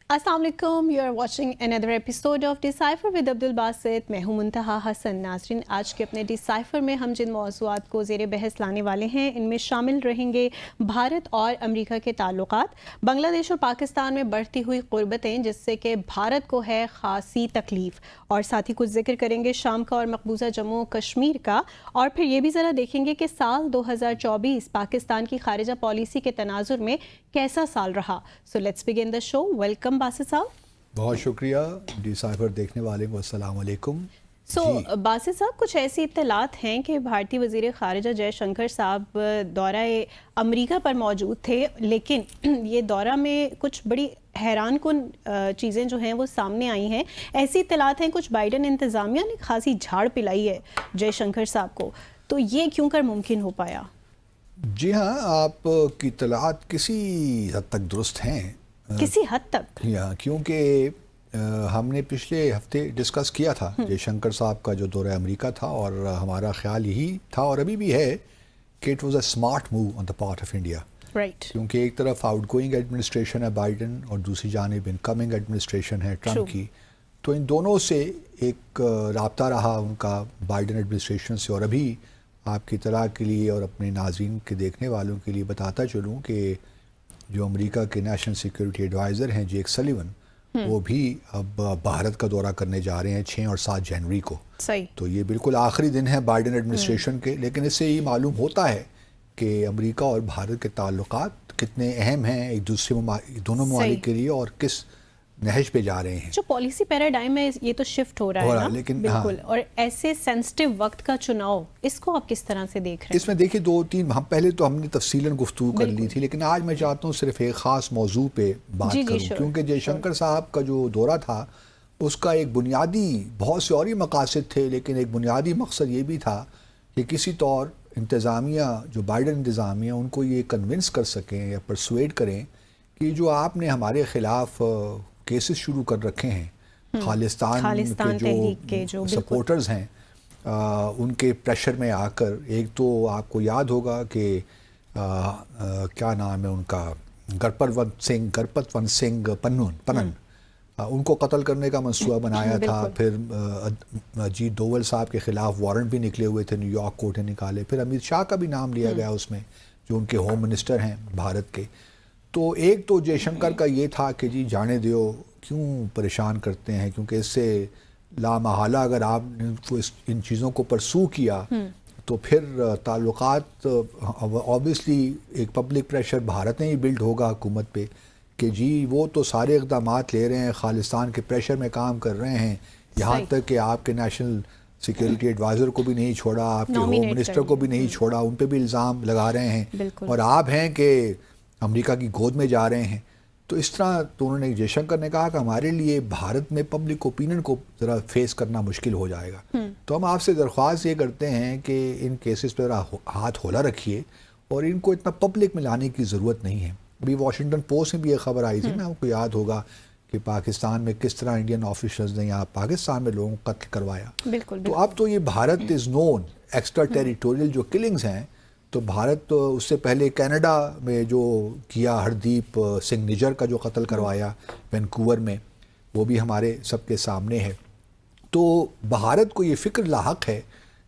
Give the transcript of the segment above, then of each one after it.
السلام علیکم، you are watching another episode of Decipher with عبد الباسط. میں ہوں منتہا حسن. ناظرین، آج کے اپنے ڈیسائفر میں ہم جن موضوعات کو زیر بحث لانے والے ہیں ان میں شامل رہیں گے بھارت اور امریکہ کے تعلقات، بنگلہ دیش اور پاکستان میں بڑھتی ہوئی قربتیں جس سے کہ بھارت کو ہے خاصی تکلیف، اور ساتھ ہی کچھ ذکر کریں گے شام کا اور مقبوضہ جموں کشمیر کا، اور پھر یہ بھی ذرا دیکھیں گے کہ سال 2024 پاکستان کی خارجہ پالیسی کے تناظر میں کیسا سال رہا. So let's begin the show. Welcome Basit صاحب. بہت شکریہ ڈیسائفر دیکھنے والے کو. السلام علیکم. باسط صاحب، کچھ ایسی اطلاعات ہیں کہ بھارتی وزیر خارجہ جے شنکر صاحب دورہ امریکہ پر موجود تھے، لیکن یہ دورہ میں کچھ بڑی حیران کن چیزیں جو ہیں وہ سامنے آئی ہیں. ایسی اطلاعات ہیں کچھ بائیڈن انتظامیہ نے خاصی جھاڑ پلائی ہے جے شنکر صاحب کو، تو یہ کیوں کر ممکن ہو پایا؟ جی ہاں، آپ کی اطلاعات کسی حد تک درست ہیں. کسی حد تک؟ کیونکہ ہم نے پچھلے ہفتے ڈسکس کیا تھا جے شنکر صاحب کا جو دورہ امریکہ تھا، اور ہمارا خیال یہی تھا اور ابھی بھی ہے کہ it was a smart move on the part of India. کیونکہ ایک طرف آؤٹ گوئنگ ایڈمنسٹریشن ہے بائیڈن اور دوسری جانب انکمنگ ایڈمنسٹریشن ہے ٹرمپ کی، تو ان دونوں سے ایک رابطہ رہا ان کا بائیڈن ایڈمنسٹریشن سے. اور ابھی آپ کی اطلاع کے لیے اور اپنے ناظرین کے دیکھنے والوں کے لیے بتاتا چلوں کہ جو امریکہ کے نیشنل سیکیورٹی ایڈوائزر ہیں جیک سلیون، وہ بھی اب بھارت کا دورہ کرنے جا رہے ہیں 6 اور 7 جنوری کو. تو یہ بالکل آخری دن ہے بائیڈن ایڈمنسٹریشن کے، لیکن اس سے یہ معلوم ہوتا ہے کہ امریکہ اور بھارت کے تعلقات کتنے اہم ہیں ایک دوسرے دونوں ممالک کے لیے، اور کس نہج پہ جا رہے ہیں. جو پالیسی پیراڈائم ہے یہ تو شفٹ ہو رہا ہے نا، لیکن بالکل. اور ایسے سینسٹیو وقت کا چناؤ، اس کو آپ کس طرح سے دیکھ رہے ہیں؟ اس میں دیکھیں 2-3 ہم پہلے تو ہم نے تفصیلاً گفتگو کر لی تھی، لیکن آج میں چاہتا ہوں صرف ایک خاص موضوع پہ بات کروں. کیونکہ جے شنکر صاحب کا جو دورہ تھا اس کا ایک بنیادی، بہت سے اور ہی مقاصد تھے، لیکن ایک بنیادی مقصد یہ بھی تھا کہ کسی طور انتظامیہ، جو بائیڈن انتظامیہ، ان کو یہ کنونس کر سکیں یا پرسویڈ کریں کہ جو آپ نے ہمارے خلاف کیسز شروع کر رکھے ہیں خالستان کے جو سپورٹرز ہیں، ان کے پریشر میں آ کر، ایک تو آپ کو یاد ہوگا کہ کیا نام ہے ان کا، گرپت ون سنگھ پنن، ان کو قتل کرنے کا منصوبہ بنایا تھا. پھر اجیت ڈوول صاحب کے خلاف وارنٹ بھی نکلے ہوئے تھے، نیو یارک کورٹ نے نکالے. پھر امت شاہ کا بھی نام لیا گیا اس میں، جو ان کے ہوم منسٹر ہیں بھارت کے. تو ایک تو جے شنکر کا یہ تھا کہ جی جانے دیو، کیوں پریشان کرتے ہیں، کیونکہ اس سے لامحالہ اگر آپ نے ان چیزوں کو پرسو کیا تو پھر تعلقات، اوبیسلی ایک پبلک پریشر بھارت نے ہی بلڈ ہوگا حکومت پہ کہ جی وہ تو سارے اقدامات لے رہے ہیں، خالستان کے پریشر میں کام کر رہے ہیں، یہاں تک کہ آپ کے نیشنل سیکیورٹی ایڈوائزر کو بھی نہیں چھوڑا، آپ کے ہوم منسٹر کو بھی نہیں چھوڑا، ان پہ بھی الزام لگا رہے ہیں، اور آپ ہیں کہ امریکہ کی گود میں جا رہے ہیں. تو اس طرح تو انہوں نے، جے شنکر نے کہا کہ ہمارے لیے بھارت میں پبلک اوپینین کو ذرا فیس کرنا مشکل ہو جائے گا. تو ہم آپ سے درخواست یہ کرتے ہیں کہ ان کیسز پہ ذرا ہاتھ ہولا رکھیے، اور ان کو اتنا پبلک میں لانے کی ضرورت نہیں ہے. ابھی واشنگٹن پوسٹ میں بھی ایک خبر آئی تھی نا، آپ کو یاد ہوگا کہ پاکستان میں کس طرح انڈین آفیشلز نے یہاں پاکستان میں لوگوں کو قتل کروایا. تو اب تو یہ بھارت از نون ایکسٹرا ٹیریٹوریل جو کلنگز ہیں، تو بھارت اس سے پہلے کینیڈا میں جو کیا ہردیپ سنگھ نجر کا جو قتل کروایا وینکوور میں، وہ بھی ہمارے سب کے سامنے ہے. تو بھارت کو یہ فکر لاحق ہے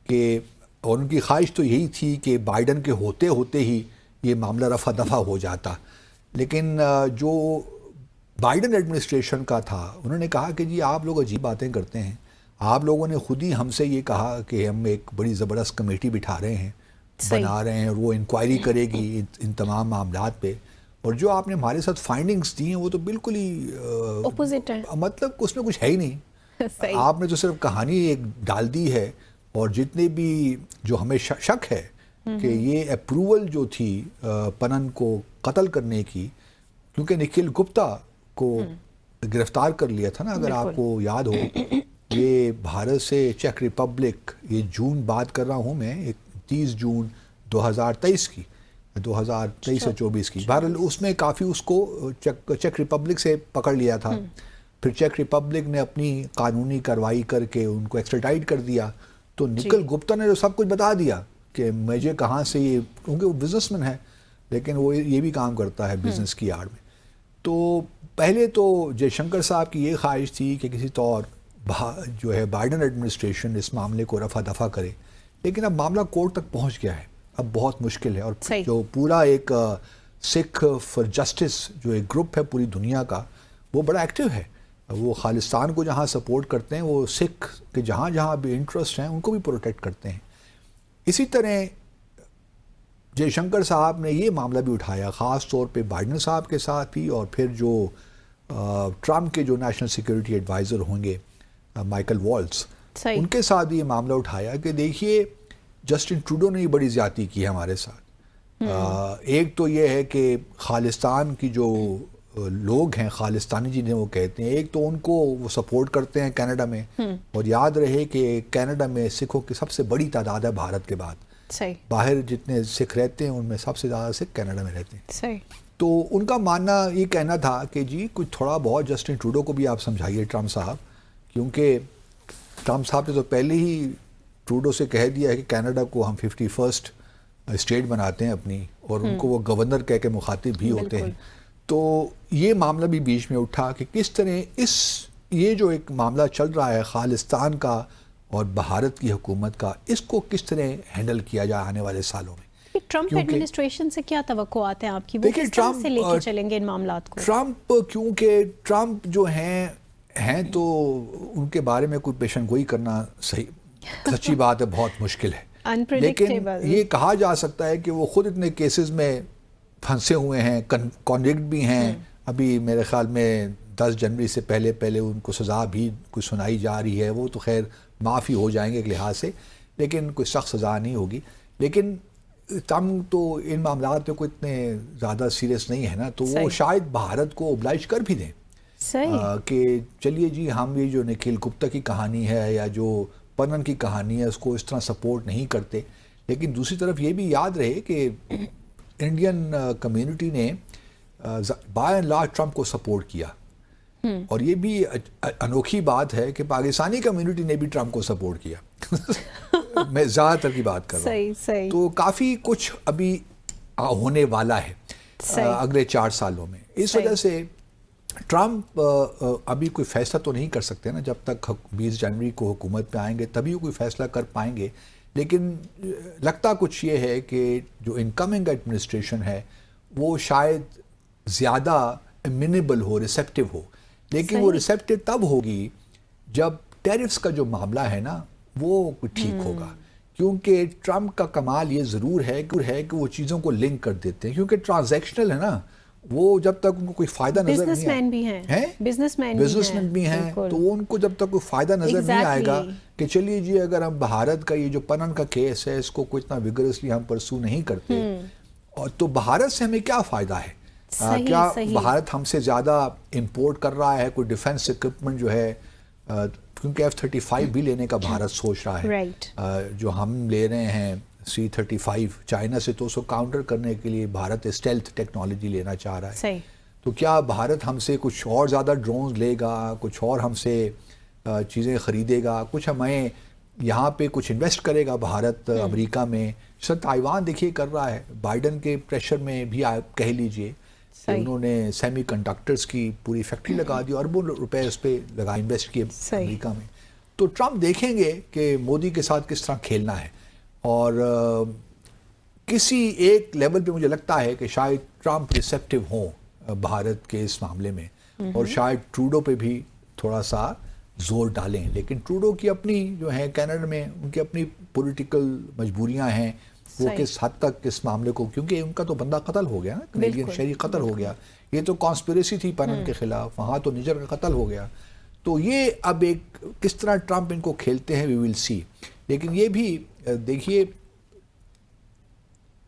کہ، اور ان کی خواہش تو یہی تھی کہ بائیڈن کے ہوتے ہوتے ہی یہ معاملہ رفع دفع ہو جاتا. لیکن جو بائیڈن ایڈمنسٹریشن کا تھا، انہوں نے کہا کہ جی آپ لوگ عجیب باتیں کرتے ہیں، آپ لوگوں نے خود ہی ہم سے یہ کہا کہ ہم ایک بڑی زبردست کمیٹی بٹھا رہے ہیں، بنا رہے ہیں، اور وہ انکوائری کرے گی ان تمام معاملات پہ، اور جو آپ نے ہمارے ساتھ فائنڈنگز دی ہیں وہ تو بالکل ہی اپوزٹ ہے، مطلب اس میں کچھ ہے ہی نہیں. آپ نے تو صرف کہانی ایک ڈال دی ہے، اور جتنے بھی جو ہمیں شک ہے کہ یہ اپروول جو تھی پنن کو قتل کرنے کی، کیونکہ نکھل گپتا کو گرفتار کر لیا تھا نا، اگر آپ کو یاد ہو، یہ بھارت سے چیک ریپبلک، یہ جون بات کر رہا ہوں میں، 30 جون 2023 کی، 2023 اور 24 کی، بہرحال اس میں کافی اس کو چیک ریپبلک سے پکڑ لیا تھا. پھر چیک ریپبلک نے اپنی قانونی کارروائی کر کے ان کو ایکسٹراڈائٹ کر دیا. تو نکھل گپتا نے تو سب کچھ بتا دیا کہ مجھے کہاں سے یہ، کیونکہ وہ بزنس مین ہے، لیکن وہ یہ بھی کام کرتا ہے بزنس کی آڑ میں. تو پہلے تو جے شنکر صاحب کی یہ خواہش تھی کہ کسی طور جو ہے بائیڈن ایڈمنسٹریشن اس معاملے کو رفع دفع کرے، لیکن اب معاملہ کورٹ تک پہنچ گیا ہے، اب بہت مشکل ہے، اور جو پورا ایک سکھ فار جسٹس جو ایک گروپ ہے پوری دنیا کا، وہ بڑا ایکٹیو ہے، وہ خالستان کو جہاں سپورٹ کرتے ہیں، وہ سکھ کے جہاں جہاں بھی انٹرسٹ ہیں ان کو بھی پروٹیکٹ کرتے ہیں۔ اسی طرح جے شنکر صاحب نے یہ معاملہ بھی اٹھایا، خاص طور پہ بائیڈن صاحب کے ساتھ بھی، اور پھر جو ٹرمپ کے جو نیشنل سیکیورٹی ایڈوائزر ہوں گے مائیکل والٹز، ان کے ساتھ بھی یہ معاملہ اٹھایا کہ دیکھیے جسٹن ٹروڈو نے بڑی زیادتی کی ہے ہمارے ساتھ۔ ایک تو یہ ہے کہ خالستان کی جو لوگ ہیں، خالستانی جنہیں وہ کہتے ہیں، ایک تو ان کو وہ سپورٹ کرتے ہیں کینیڈا میں، اور یاد رہے کہ کینیڈا میں سکھوں کی سب سے بڑی تعداد ہے بھارت کے بعد، باہر جتنے سکھ رہتے ہیں ان میں سب سے زیادہ سکھ کینیڈا میں رہتے ہیں۔ تو ان کا ماننا یہ کہنا تھا کہ جی کچھ تھوڑا بہت جسٹن ٹروڈو کو بھی آپ سمجھائیے ٹرمپ صاحب، کیونکہ ٹرمپ صاحب نے تو پہلے ہی ٹروڈو سے کہہ دیا ہے کہ کینیڈا کو ہم 51st اسٹیٹ بناتے ہیں اپنی، اور ان کو وہ گورنر کہہ کے مخاطب بھی ہوتے ہیں۔ تو یہ معاملہ بھی بیچ میں اٹھا کہ کس طرح یہ جو ایک معاملہ چل رہا ہے خالستان کا اور بھارت کی حکومت کا، اس کو کس طرح ہینڈل کیا جائے آنے والے سالوں میں۔ ٹرمپ ایڈمنسٹریشن سے کیا توقعات ہیں آپ کی، وہ کس طرح سے لے کے چلیں گے ان معاملات کو؟ کیونکہ ٹرمپ جو ہیں تو ان کے بارے میں کوئی پیشن گوئی کرنا صحیح سچی بات ہے، بہت مشکل ہے، لیکن یہ کہا جا سکتا ہے کہ وہ خود اتنے کیسز میں پھنسے ہوئے ہیں، کنوکٹ بھی ہیں، ابھی میرے خیال میں 10 جنوری سے پہلے ان کو سزا بھی کوئی سنائی جا رہی ہے، وہ تو خیر معافی ہو جائیں گے ایک لحاظ سے، لیکن کوئی سخت سزا نہیں ہوگی۔ لیکن ٹرمپ تو ان معاملات میں کوئی اتنے زیادہ سیریس نہیں ہے نا، تو وہ شاید بھارت کو اوبلائج کر بھی دیں کہ چلیے جی ہم یہ جو نکھل گپتا کی کہانی ہے یا جو پنن کی کہانی ہے اس کو اس طرح سپورٹ نہیں کرتے، لیکن دوسری طرف یہ بھی یاد رہے کہ انڈین کمیونٹی نے بائی اینڈ لارج ٹرمپ کو سپورٹ کیا، اور یہ بھی انوکھی بات ہے کہ پاکستانی کمیونٹی نے بھی ٹرمپ کو سپورٹ کیا میں زیادہ تر کی بات کر رہا ہوں۔ تو کافی کچھ ابھی ہونے والا ہے اگلے 4 سالوں میں، اس وجہ سے ٹرمپ ابھی کوئی فیصلہ تو نہیں کر سکتے نا، جب تک 20 جنوری کو حکومت پہ آئیں گے تبھی وہ کوئی فیصلہ کر پائیں گے، لیکن لگتا کچھ یہ ہے کہ جو انکمنگ ایڈمنسٹریشن ہے وہ شاید زیادہ امینیبل ہو، ریسیپٹیو ہو، لیکن وہ ریسیپٹیو تب ہوگی جب ٹیرفز کا جو معاملہ ہے نا وہ ٹھیک ہوگا، کیونکہ ٹرمپ کا کمال یہ ضرور ہے کہ وہ چیزوں کو لنک کر دیتے ہیں، کیونکہ ٹرانزیکشنل ہے نا، وہ جب تک ان کو کوئی فائدہ نظر نہیں آئے، بزنس مین بھی ہیں، تو وہ ان کو جب تک کوئی فائدہ نظر نہیں آئے گا کہ چلیے جی اگر ہم بھارت کا یہ جو پنن کا کیس ہے اس کو کوئی اتنا ویگرسلی ہم پرسو نہیں کرتے، اور تو بھارت سے ہمیں کیا فائدہ ہے؟ کیا بھارت ہم سے زیادہ امپورٹ کر رہا ہے کوئی ڈیفنس اکوپمنٹ جو ہے، کیونکہ F-35 بھی لینے کا بھارت سوچ رہا ہے، جو ہم لے رہے ہیں C-35 چائنا سے، تو اس کو کاؤنٹر کرنے کے لیے بھارت اسٹیلتھ ٹیکنالوجی لینا چاہ رہا ہے، تو کیا بھارت ہم سے کچھ اور زیادہ ڈرونز لے گا، کچھ اور ہم سے چیزیں خریدے گا، کچھ ہمیں یہاں پہ کچھ انویسٹ کرے گا بھارت امریکہ میں؟ سر تائیوان دیکھیے کر رہا ہے، بائیڈن کے پریشر میں بھی آپ کہہ لیجئے کہ انہوں نے سیمی کنڈکٹرز کی پوری فیکٹری لگا دی، اربوں روپے اس پہ انویسٹ کیے امریکہ میں۔ تو ٹرمپ دیکھیں گے کہ مودی کے ساتھ کس طرح کھیلنا ہے، اور کسی ایک لیول پہ مجھے لگتا ہے کہ شاید ٹرمپ ریسیپٹیو ہوں بھارت کے اس معاملے میں، اور شاید ٹروڈو پہ بھی تھوڑا سا زور ڈالیں، لیکن ٹروڈو کی اپنی جو ہے کینیڈا میں ان کی اپنی پولیٹیکل مجبوریاں ہیں، وہ کس حد تک اس معاملے کو، کیونکہ ان کا تو بندہ قتل ہو گیا نا، کینیڈین شہری قتل ہو گیا، یہ تو کانسپریسی تھی پنن کے خلاف، وہاں تو نجر کا قتل ہو گیا، تو یہ اب ایک کس طرح ٹرمپ ان کو کھیلتے ہیں وی ول سی۔ لیکن یہ بھی دیکھیے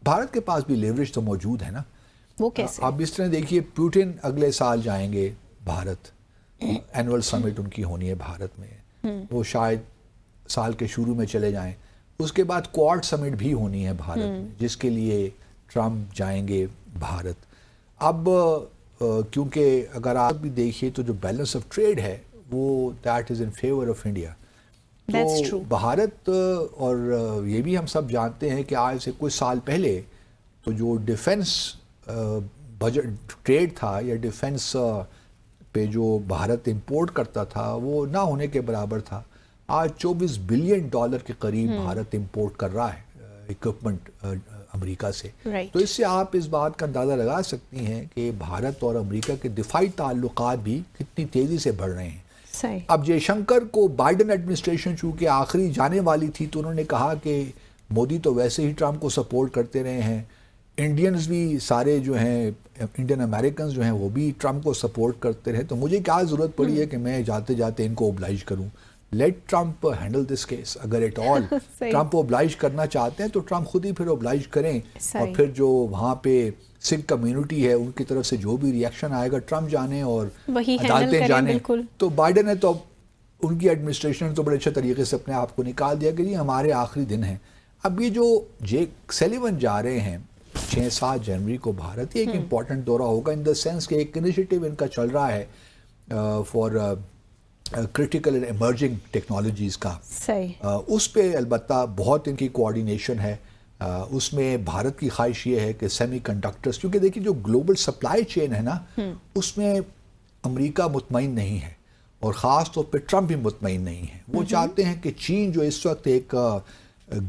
بھارت کے پاس بھی لیوریج تو موجود ہے نا، وہ کیسے؟ آپ اس طرح دیکھیے پیوٹن اگلے سال جائیں گے بھارت، اینول سمٹ ان کی ہونی ہے بھارت میں، وہ شاید سال کے شروع میں چلے جائیں، اس کے بعد کوارڈ سمٹ بھی ہونی ہے بھارت میں جس کے لیے ٹرمپ جائیں گے بھارت۔ اب کیونکہ اگر آپ بھی دیکھیے تو جو بیلنس آف ٹریڈ ہے وہ that is in favour of India, تو بھارت، اور یہ بھی ہم سب جانتے ہیں کہ آج سے کچھ سال پہلے تو جو ڈیفنس بجٹ ٹریڈ تھا یا ڈیفنس پہ جو بھارت امپورٹ کرتا تھا وہ نہ ہونے کے برابر تھا. آج $24 بلین کے قریب بھارت امپورٹ کر رہا ہے اکوپمنٹ امریکہ سے. تو اس سے آپ اس بات کا اندازہ لگا سکتی ہیں کہ بھارت اور امریکہ کے دفاعی تعلقات بھی کتنی تیزی سے بڑھ رہے ہیں. اب جے شنکر کو بائیڈن ایڈمنسٹریشن چونکہ آخری جانے والی تھی تو انہوں نے کہا کہ مودی تو ویسے ہی ٹرمپ کو سپورٹ کرتے رہے ہیں, انڈینز بھی سارے جو ہیں انڈین امریکنز جو ہیں وہ بھی ٹرمپ کو سپورٹ کرتے رہے, تو مجھے کیا ضرورت پڑی ہے کہ میں جاتے جاتے ان کو اوبلائج کروں. Let Trump handle this case. اگر ایٹ آل ٹرمپ اوبلائج کرنا چاہتے ہیں تو ٹرمپ خود ہی پھر اوبلائج کریں, اور پھر جو وہاں پہ سکھ کمیونٹی ہے ان کی طرف سے جو بھی ریئیکشن آئے گا ٹرمپ جانے اور عدالتیں جانے. تو بائیڈن نے تو ان کی ایڈمنسٹریشن نے تو بڑے اچھے طریقے سے اپنے آپ کو نکال دیا کہ جی ہمارے آخری دن ہیں. اب یہ جو جیک سلیون جا رہے ہیں 6-7 جنوری کو بھارت, یہ ایک امپورٹنٹ دورہ ہوگا ان دا سینس کہ ایک انیشیٹو ان کا چل رہا ہے for critical and emerging technologies کا. اس پہ البتہ بہت ان کی کوآرڈینیشن ہے. اس میں بھارت کی خواہش یہ ہے کہ سیمی کنڈکٹرز, کیونکہ دیکھیے جو گلوبل سپلائی چین ہے نا اس میں امریکہ مطمئن نہیں ہے اور خاص طور پہ ٹرمپ بھی مطمئن نہیں ہے. وہ چاہتے ہیں کہ چین جو اس وقت ایک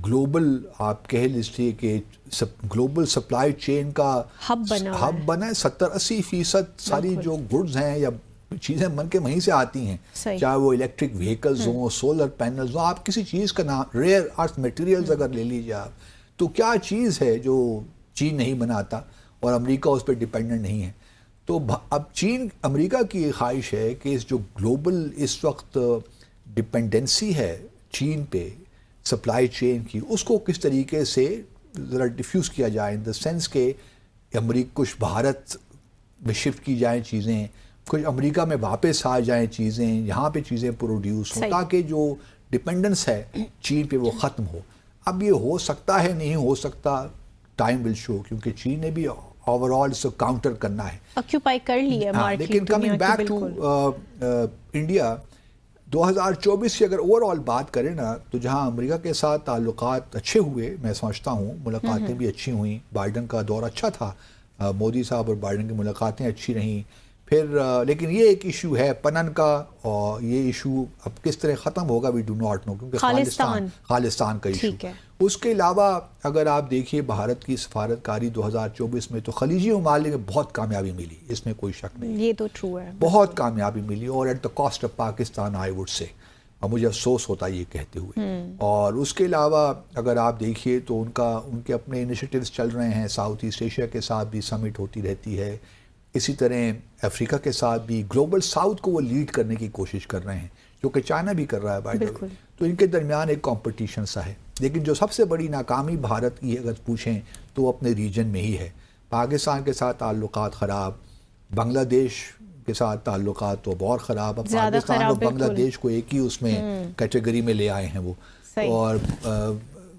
گلوبل آپ کہہ لیجیے کہ گلوبل سپلائی چین کا ہب بنا ہے. 70-80% ساری جو گڈز ہیں یا چیزیں بن کے وہیں سے آتی ہیں, چاہے وہ الیکٹرک وہیکلز ہوں, سولر پینلز ہوں, آپ کسی چیز کا نام ریئر ارتھ میٹیریلز اگر لے لیجیے آپ, تو کیا چیز ہے جو چین نہیں بناتا اور امریکہ اس پہ ڈیپینڈنٹ نہیں ہے. تو اب چین امریکہ کی خواہش ہے کہ اس جو گلوبل اس وقت ڈپینڈنسی ہے چین پہ سپلائی چین کی, اس کو کس طریقے سے ذرا ڈیفیوز کیا جائے ان دا سینس کہ امریکہ کچھ بھارت میں شفٹ کی جائیں چیزیں, کچھ امریکہ میں واپس آ جائیں چیزیں, یہاں پہ چیزیں پروڈیوس ہوں تاکہ جو ڈپینڈنس ہے چین پہ وہ ختم ہو. اب یہ ہو سکتا ہے نہیں ہو سکتا, ٹائم ول شو, کیونکہ چین نے بھی اوور آل اس کو کاؤنٹر کرنا ہے, آکیوپائی کر لی ہے مارکیٹ. لیکن کمنگ بیک ٹو انڈیا 2024 کی اگر اوور آل بات کریں نا تو جہاں امریکہ کے ساتھ تعلقات اچھے ہوئے, میں سمجھتا ہوں ملاقاتیں بھی اچھی ہوئیں, بائیڈن کا دور اچھا تھا, مودی صاحب اور بائیڈن کی ملاقاتیں اچھی رہیں. پھر لیکن یہ ایک ایشو ہے پنن کا, اور یہ ایشو اب کس طرح ختم ہوگا وی ڈو ناٹ نو, کیونکہ خالستان کا ایشو. اس کے علاوہ اگر آپ دیکھیے بھارت کی سفارتکاری 2024 میں تو خلیجی ممالک میں بہت کامیابی ملی, اس میں کوئی شک نہیں, یہ تو ٹرو ہے, بہت کامیابی ملی, اور at the cost of Pakistan I would say, اور مجھے افسوس ہوتا ہے یہ کہتے ہوئے. اور اس کے علاوہ اگر آپ دیکھیے تو ان کے اپنے انیشیٹیوز چل رہے ہیں, ساؤتھ ایسٹ ایشیا کے ساتھ بھی سمٹ ہوتی رہتی ہے, اسی طرح افریقہ کے ساتھ بھی گلوبل ساؤتھ کو وہ لیڈ کرنے کی کوشش کر رہے ہیں, جو کہ چائنا بھی کر رہا ہے بائی دا وے. تو ان کے درمیان ایک کمپٹیشن سا ہے. لیکن جو سب سے بڑی ناکامی بھارت کی اگر پوچھیں تو اپنے ریجن میں ہی ہے. پاکستان کے ساتھ تعلقات خراب, بنگلہ دیش کے ساتھ تعلقات تو بہت خراب. اب پاکستان اور بنگلہ دیش کو ایک ہی اس میں کیٹیگری میں لے آئے ہیں وہ, اور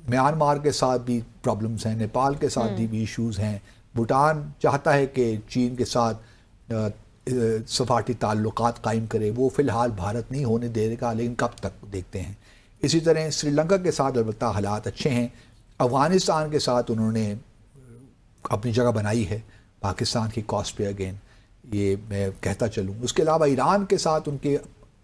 میانمار کے ساتھ بھی پرابلمز ہیں, نیپال کے ساتھ بھی ایشوز ہیں. بھوٹان چاہتا ہے کہ چین کے ساتھ سفارتی تعلقات قائم کرے, وہ فی الحال بھارت نہیں ہونے دے گا, لیکن کب تک دیکھتے ہیں. اسی طرح سری لنکا کے ساتھ البتہ حالات اچھے ہیں. افغانستان کے ساتھ انہوں نے اپنی جگہ بنائی ہے پاکستان کی کاسٹ پہ اگین, یہ میں کہتا چلوں. اس کے علاوہ ایران کے ساتھ ان کے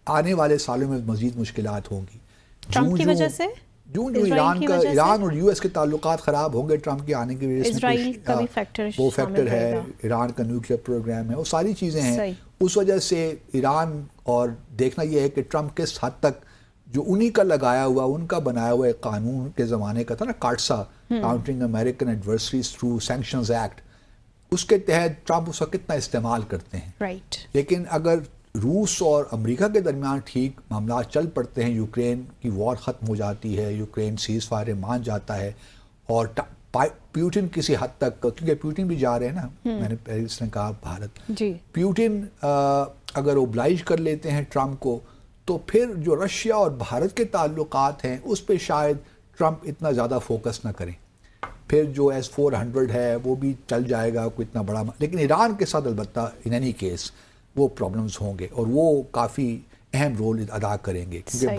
آنے والے سالوں میں مزید مشکلات ہوں گی, ٹرمپ کی وجہ سے. جو ایران اور یو ایس کے تعلقات خراب ہوں گے ٹرمپ کے آنے کی وجہ سے, اسرائیل کا بھی وہ فیکٹر ہے, ایران کا نیوکلیئر پروگرام ہے, وہ ساری چیزیں ہیں. اس وجہ سے ایران, اور دیکھنا یہ ہے کہ ٹرمپ کس حد تک جو انہی کا لگایا ہوا, ان کا بنایا ہوا ایک قانون کے زمانے کا تھا نا, CAATSA, countering American adversaries through sanctions act, اس کے تحت ٹرمپ اس کا کتنا استعمال کرتے ہیں. لیکن اگر روس اور امریکہ کے درمیان ٹھیک معاملات چل پڑتے ہیں, یوکرین کی وار ختم ہو جاتی ہے, یوکرین سیز فائر مان جاتا ہے, اور پیوٹن کسی حد تک, کیونکہ پیوٹن بھی جا رہے ہیں نا, میں نے پہلے اس نے کہا بھارت, پیوٹن اگر اوبلائج کر لیتے ہیں ٹرمپ کو, تو پھر جو رشیا اور بھارت کے تعلقات ہیں اس پہ شاید ٹرمپ اتنا زیادہ فوکس نہ کریں. پھر جو S-400 ہے وہ بھی چل جائے گا کوئی اتنا بڑا, لیکن ایران کے ساتھ البتہ ان اینی کیس وہ پرابلمز ہوں گے, اور وہ کافی اہم رول ادا کریں گے, کیونکہ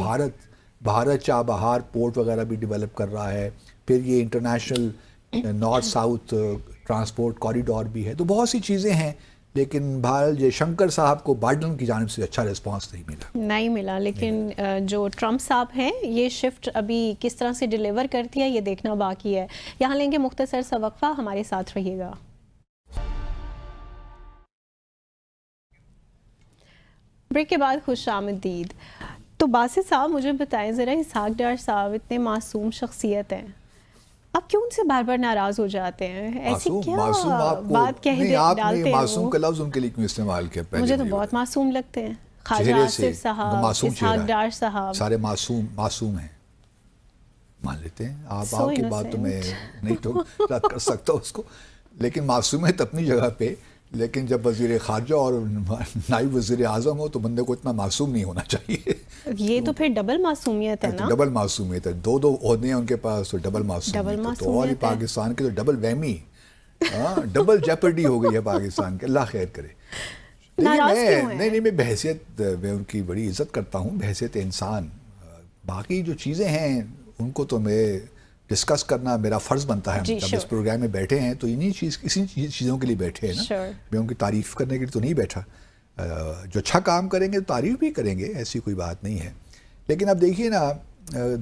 بھارت چابہار پورٹ وغیرہ بھی ڈیولپ کر رہا ہے. پھر یہ international north south transport corridor بھی ہے، تو بہت سی چیزیں ہیں، لیکن بہرحال جے شنکر صاحب کو بائیڈن کی جانب سے اچھا رسپانس نہیں ملا لیکن جو ٹرمپ صاحب ہیں یہ شفٹ ابھی کس طرح سے ڈیلیور کرتی ہے یہ دیکھنا باقی ہے. یہاں لیں گے مختصر سا وقفہ، ہمارے ساتھ رہیے گا. بریک کے بعد خوش آمدید. تو باسط صاحب مجھے بتائیں ذرا، اسحاق ڈار صاحب اتنے معصوم شخصیت ہیں، آپ کیوں ان سے بار بار ناراض ہو جاتے ہیں؟ ایسی کیا بات کہہ ڈالتے ہیں؟ معصوم کا لفظ ان کے لیے کیوں استعمال کیا؟ مجھے تو بہت معصوم لگتے ہیں. خواجہ آصف صاحب، اسحاق ڈار صاحب، سارے معصوم ہیں، مان لیتے ہیں. آپ کی بات تو میں نہیں تو رد کر سکتا اس کو، لیکن معصومیت اپنی جگہ پہ. لیکن جب وزیر خارجہ اور نائب وزیر اعظم ہو تو بندے کو اتنا معصوم نہیں ہونا چاہیے. یہ تو پھر ڈبل معصومیت ہے نا؟ ڈبل معصومیت ہے، دو عہدے ہیں ان کے پاس، تو ڈبل معصومیت. تو اور پاکستان کے تو ڈبل وہمی، ڈبل جیپرڈی ہو گئی ہے پاکستان کے. اللہ خیر کرے. نہیں، میں بحیثیت میں ان کی بڑی عزت کرتا ہوں، بحیثیت انسان. باقی جو چیزیں ہیں ان کو تو میں ڈسکس کرنا میرا فرض بنتا ہے. جب اس پروگرام میں بیٹھے ہیں تو اسی چیزوں کے لیے بیٹھے ہیں نا. میں ان کی تعریف کرنے کے لیے تو نہیں بیٹھا. جو اچھا کام کریں گے تو تعریف بھی کریں گے، ایسی کوئی بات نہیں ہے. لیکن اب دیکھیے نا،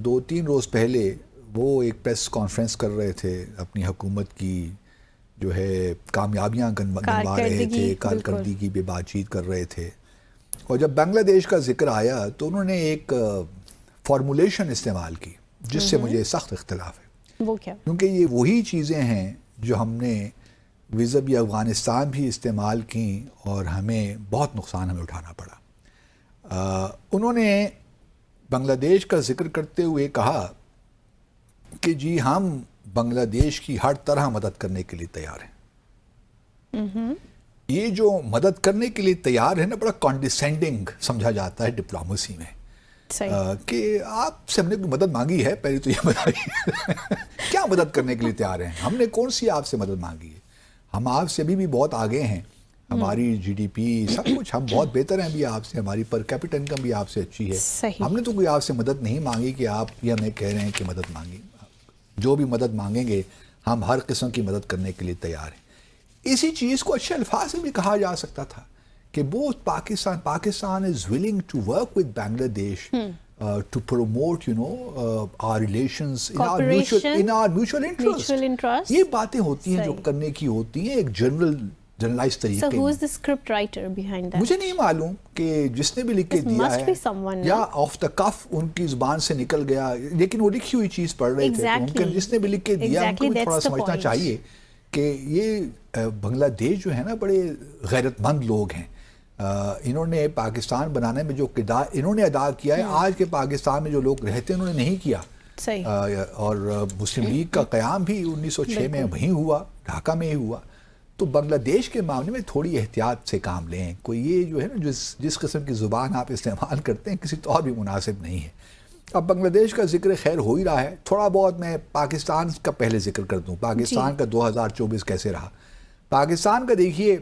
2-3 روز پہلے وہ ایک پریس کانفرنس کر رہے تھے، اپنی حکومت کی جو ہے کامیابیاں گنوا رہے تھے، کارکردگی پہ بات چیت کر رہے تھے. اور جب بنگلہ دیش کا ذکر آیا تو انہوں نے ایک فارمولیشن استعمال کی جس سے مجھے سخت اختلاف ہے. وہ کیا؟ کیونکہ یہ وہی چیزیں ہیں جو ہم نے وزب افغانستان بھی استعمال کیں اور ہمیں بہت نقصان اٹھانا پڑا. انہوں نے بنگلہ دیش کا ذکر کرتے ہوئے کہا کہ جی ہم بنگلہ دیش کی ہر طرح مدد کرنے کے لیے تیار ہیں. یہ جو مدد کرنے کے لیے تیار ہے نا، بڑا کانڈیسینڈنگ سمجھا جاتا ہے ڈپلومیسی میں. کہ آپ سے ہم نے کوئی مدد مانگی ہے؟ پہلے تو یہ بتائیے کیا مدد کرنے کے لیے تیار ہیں؟ ہم نے کون سی آپ سے مدد مانگی ہے؟ ہم آپ سے بھی بہت آگے ہیں، ہماری جی ڈی پی سب کچھ ہم بہت بہتر ہیں بھی آپ سے، ہماری پر کیپٹل انکم بھی آپ سے اچھی ہے. ہم نے تو کوئی آپ سے مدد نہیں مانگی کہ آپ یہ ہمیں کہہ رہے ہیں کہ مدد مانگی. جو بھی مدد مانگیں گے ہم ہر قسم کی مدد کرنے کے لیے تیار ہیں. اسی چیز کو اچھے الفاظ میں بھی کہا جا سکتا تھا کہ both Pakistan is willing to work with Bangladesh to promote, our relations in our mutual interest. یہ باتیں ہوتی ہیں جو کرنے کی ہوتی ہیں ایک جنرلائز طریقے میں. So who is the script writer behind that? مجھے نہیں معلوم کہ جس نے بھی لکھ کے دیا ہے یا آف دا کف ان کی زبان سے نکل گیا، لیکن وہ لکھی ہوئی چیز پڑھ رہے تھے. ممکن جس نے بھی لکھ کے دیا ان کو بھی تھوڑا سمجھنا چاہیے کہ یہ بنگلہ دیش جو ہے نا بڑے غیرت مند لوگ ہیں. انہوں نے پاکستان بنانے میں جو کردار انہوں نے ادا کیا ہے، آج کے پاکستان میں جو لوگ رہتے ہیں انہوں نے نہیں کیا. اور مسلم لیگ کا قیام بھی 1906 میں وہیں ہوا، ڈھاکہ میں ہی ہوا. تو بنگلہ دیش کے معاملے میں تھوڑی احتیاط سے کام لیں. کوئی یہ جو ہے نا جس قسم کی زبان آپ استعمال کرتے ہیں کسی طور بھی مناسب نہیں ہے. اب بنگلہ دیش کا ذکر خیر ہو ہی رہا ہے، تھوڑا بہت میں پاکستان کا پہلے ذکر کر دوں. پاکستان کا 2024 کیسے رہا؟ پاکستان کا دیکھیے،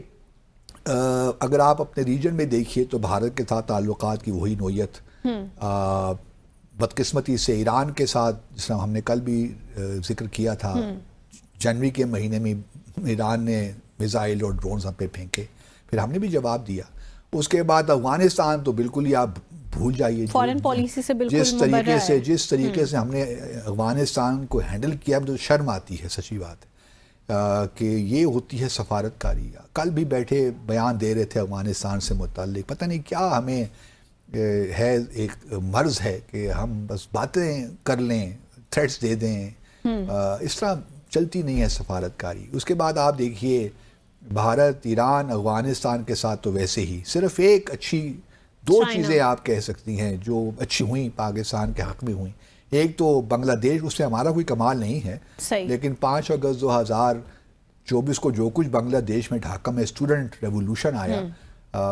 اگر آپ اپنے ریجن میں دیکھیے تو بھارت کے ساتھ تعلقات کی وہی نوعیت. بدقسمتی سے ایران کے ساتھ، جس طرح ہم نے کل بھی ذکر کیا تھا، جنوری کے مہینے میں ایران نے میزائل اور ڈرونز ہم پہ پھینکے، پھر ہم نے بھی جواب دیا. اس کے بعد افغانستان تو بالکل ہی آپ بھول جائیے، فارن پالیسی سے بالکل جس طریقے سے ہم نے افغانستان کو ہینڈل کیا، مجھے شرم آتی ہے سچی بات ہے کہ یہ ہوتی ہے سفارت کاری. کل بھی بیٹھے بیان دے رہے تھے افغانستان سے متعلق، پتہ نہیں کیا ہمیں ہے، ایک مرض ہے کہ ہم بس باتیں کر لیں، تھریٹس دے دیں. اس طرح چلتی نہیں ہے سفارت کاری. اس کے بعد آپ دیکھیے بھارت، ایران، افغانستان کے ساتھ تو ویسے ہی صرف ایک اچھی دو چیزیں آپ کہہ سکتی ہیں جو اچھی ہوئیں پاکستان کے حق میں ہوئیں. ایک تو بنگلہ دیش، اس میں ہمارا کوئی کمال نہیں ہے، لیکن 5 اگست 2024 کو جو کچھ بنگلہ دیش میں ڈھاکہ میں اسٹوڈنٹ ریولوشن آیا،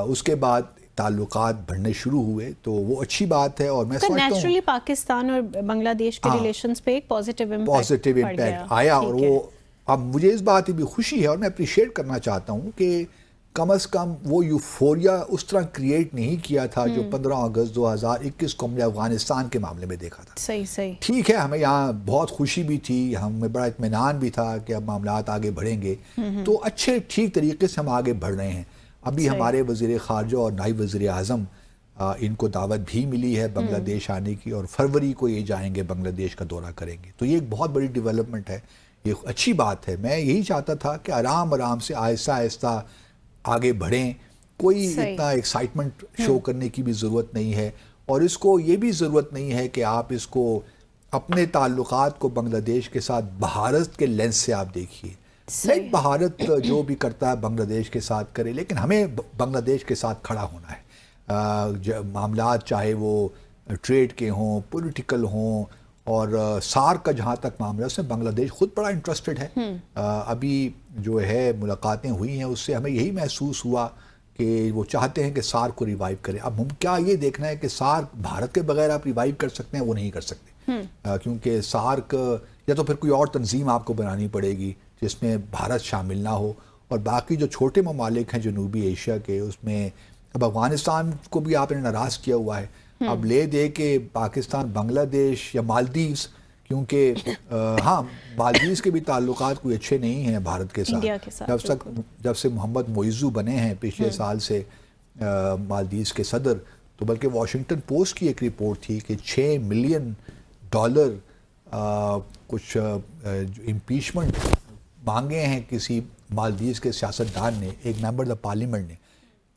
اس کے بعد تعلقات بڑھنے شروع ہوئے، تو وہ اچھی بات ہے. اور میں سمجھتا ہوں نیچرلی پاکستان اور بنگلہ دیش کے ریلیشنز پہ ایک پازیٹیو امپیکٹ آیا. اور وہ اب مجھے اس بات کی بھی خوشی ہے اور میں اپریشیٹ کرنا چاہتا ہوں کہ کم از کم وہ یوفوریا اس طرح کریٹ نہیں کیا تھا جو 15 اگست 2021 کو ہم نے افغانستان کے معاملے میں دیکھا تھا. صحیح ٹھیک ہے، ہمیں یہاں بہت خوشی بھی تھی، ہمیں بڑا اطمینان بھی تھا کہ اب معاملات آگے بڑھیں گے، تو اچھے ٹھیک طریقے سے ہم آگے بڑھ رہے ہیں. ابھی ہمارے وزیر خارجہ اور نائب وزیر اعظم ان کو دعوت بھی ملی ہے بنگلہ دیش آنے کی، اور فروری کو یہ جائیں گے، بنگلہ دیش کا دورہ کریں گے. تو یہ ایک بہت بڑی ڈیولپمنٹ ہے، یہ اچھی بات ہے. میں یہی چاہتا تھا کہ آرام سے آہستہ آہستہ آگے بڑھیں. کوئی اتنا ایکسائٹمنٹ شو کرنے کی بھی ضرورت نہیں ہے، اور اس کو یہ بھی ضرورت نہیں ہے کہ آپ اس کو اپنے تعلقات کو بنگلہ دیش کے ساتھ بھارت کے لینس سے آپ دیکھیے. بھارت جو بھی کرتا ہے بنگلہ دیش کے ساتھ کرے، لیکن ہمیں بنگلہ دیش کے ساتھ کھڑا ہونا ہے. معاملات چاہے وہ ٹریڈ کے ہوں، پولیٹیکل ہوں، اور سارک کا جہاں تک معاملہ ہے اس میں بنگلہ دیش خود بڑا انٹرسٹڈ ہے. ابھی جو ہے ملاقاتیں ہوئی ہیں، اس سے ہمیں یہی محسوس ہوا کہ وہ چاہتے ہیں کہ سارک کو ریوائیو کریں. اب ہم کیا یہ دیکھنا ہے کہ سارک بھارت کے بغیر آپ ریوائیو کر سکتے ہیں؟ وہ نہیں کر سکتے، کیونکہ سارک یا تو پھر کوئی اور تنظیم آپ کو بنانی پڑے گی جس میں بھارت شامل نہ ہو، اور باقی جو چھوٹے ممالک ہیں جنوبی ایشیا کے، اس میں اب افغانستان کو بھی آپ نے ناراض کیا ہوا ہے. اب لے دے کہ پاکستان بنگلہ دیش یا مالدیوز، کیونکہ ہاں مالدیوز کے بھی تعلقات کوئی اچھے نہیں ہیں بھارت کے ساتھ. جب سے محمد معیزو بنے ہیں پچھلے سال سے مالدیوز کے صدر، تو بلکہ واشنگٹن پوسٹ کی ایک رپورٹ تھی کہ $6 ملین کچھ امپیچمنٹ مانگے ہیں کسی مالدیوز کے سیاستدان نے. ایک ممبر دا پارلیمنٹ نے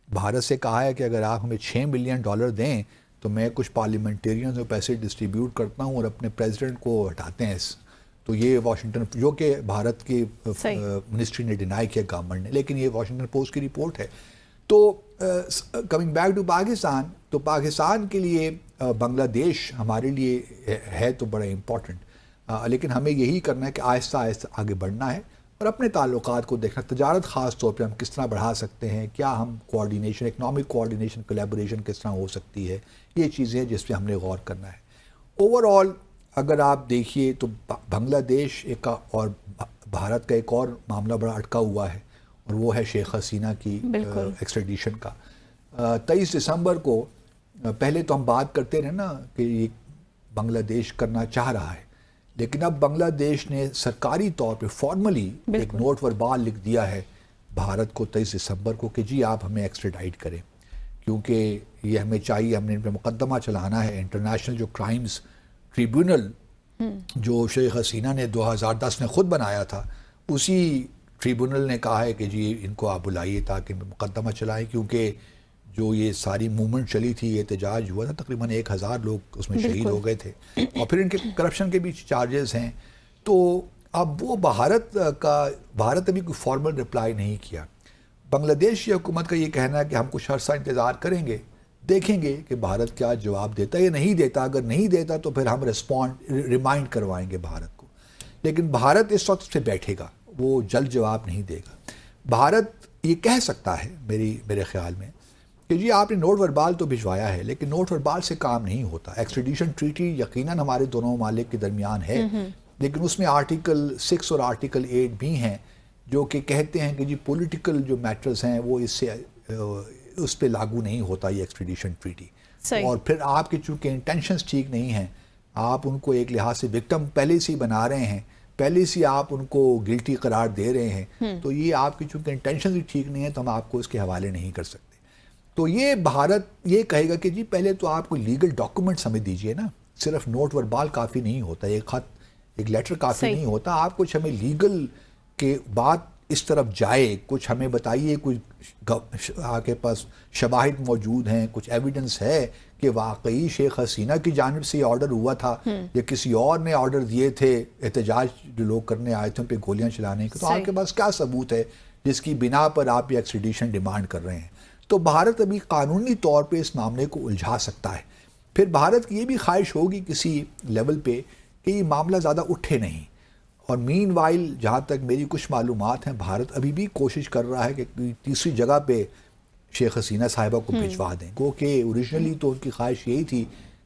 بھارت سے کہا ہے کہ اگر آپ ہمیں $6 ملین دیں تو میں کچھ پارلیمنٹیرینز میں پیسے ڈسٹریبیوٹ کرتا ہوں اور اپنے پریزیڈنٹ کو ہٹاتے ہیں. تو یہ واشنگٹن، جو کہ بھارت کی منسٹری نے ڈینائی کیا گورنمنٹ نے، لیکن یہ واشنگٹن پوسٹ کی رپورٹ ہے. تو کمنگ بیک ٹو پاکستان، تو پاکستان کے لیے بنگلہ دیش ہمارے لیے ہے تو بڑا امپورٹنٹ، لیکن ہمیں یہی کرنا ہے کہ آہستہ آہستہ آگے بڑھنا ہے اور اپنے تعلقات کو دیکھنا. تجارت خاص طور پہ ہم کس طرح بڑھا سکتے ہیں، کیا ہم کوآرڈینیشن، اکنامک کوآرڈینیشن، کولیبوریشن کس طرح ہو سکتی ہے، یہ چیزیں جس پہ ہم نے غور کرنا ہے. اوور آل اگر آپ دیکھیے تو بنگلہ دیش ایک اور بھارت کا ایک اور معاملہ بڑا اٹکا ہوا ہے، اور وہ ہے شیخ حسینہ کی ایکسٹریڈیشن کا. 23 دسمبر کو پہلے تو ہم بات کرتے رہے نا کہ یہ بنگلہ دیش کرنا چاہ رہا ہے، لیکن اب بنگلہ دیش نے سرکاری طور پہ فارملی ایک نوٹ وربال لکھ دیا ہے بھارت کو 23 دسمبر کو کہ جی آپ ہمیں ایکسٹریڈائٹ کریں، کیونکہ یہ ہمیں چاہیے، ہم نے ان پہ مقدمہ چلانا ہے. انٹرنیشنل جو کرائمز ٹریبیونل جو شیخ حسینہ نے 2010 میں خود بنایا تھا، اسی ٹریبیونل نے کہا ہے کہ جی ان کو آپ بلائیے تاکہ مقدمہ چلائیں، کیونکہ جو یہ ساری موومنٹ چلی تھی، یہ احتجاج ہوا تھا، تقریباً 1000 لوگ اس میں شہید ہو گئے تھے، اور پھر ان کے کرپشن کے بھی چارجز ہیں. تو اب وہ بھارت ابھی کوئی فارمل رپلائی نہیں کیا. بنگلہ دیش کی حکومت کا یہ کہنا ہے کہ ہم کچھ عرصہ انتظار کریں گے، دیکھیں گے کہ بھارت کیا جواب دیتا ہے یا نہیں دیتا. اگر نہیں دیتا تو پھر ہم ریمائنڈ کروائیں گے بھارت کو. لیکن بھارت اس وقت سے بیٹھے گا، وہ جلد جواب نہیں دے گا. بھارت یہ کہہ سکتا ہے میرے خیال میں کہ جی آپ نے نوٹ وربال تو بھجوایا ہے، لیکن نوٹ وربال سے کام نہیں ہوتا. ایکسٹریڈیشن ٹریٹی یقیناً ہمارے دونوں ممالک کے درمیان ہے، لیکن اس میں آرٹیکل 6 اور آرٹیکل 8 بھی ہیں جو کہ کہتے ہیں کہ جی پولیٹیکل جو میٹرز ہیں وہ اس پہ لاگو نہیں ہوتا یہ ایکسٹریڈیشن ٹریٹی. اور پھر آپ کے چونکہ انٹینشنز ٹھیک نہیں ہیں، آپ ان کو ایک لحاظ سے وکٹم پہلے سے ہی بنا رہے ہیں، پہلے سے آپ ان کو گلٹی قرار دے رہے ہیں، تو یہ آپ کی چونکہ انٹینشنز ہی ٹھیک نہیں ہیں تو ہم آپ کو اس کے حوالے نہیں کر سکتے. تو یہ بھارت یہ کہے گا کہ جی پہلے تو آپ کو لیگل ڈاکومنٹس ہمیں دیجئے نا، صرف نوٹ وربال کافی نہیں ہوتا، ایک خط، ایک لیٹر کافی نہیں ہوتا. آپ کچھ ہمیں لیگل کے بات اس طرف جائے، کچھ ہمیں بتائیے، کچھ آپ کے پاس شواہد موجود ہیں، کچھ ایویڈنس ہے کہ واقعی شیخ حسینہ کی جانب سے یہ آرڈر ہوا تھا یا کسی اور نے آرڈر دیے تھے احتجاج جو لوگ کرنے آئے تھے ان پہ گولیاں چلانے کے. تو آپ کے پاس کیا ثبوت ہے جس کی بنا پر آپ یہ ایکسٹریڈیشن ڈیمانڈ کر رہے ہیں؟ تو بھارت ابھی قانونی طور پہ اس معاملے کو الجھا سکتا ہے. پھر بھارت کی یہ بھی خواہش ہوگی کسی لیول پہ کہ یہ معاملہ زیادہ اٹھے نہیں. اور مین وائل جہاں تک میری کچھ معلومات ہیں، بھارت ابھی بھی کوشش کر رہا ہے کہ تیسری جگہ پہ شیخ حسینہ صاحبہ کو بھجوا دیں، کیونکہ اوریجنلی تو ان کی خواہش یہی تھی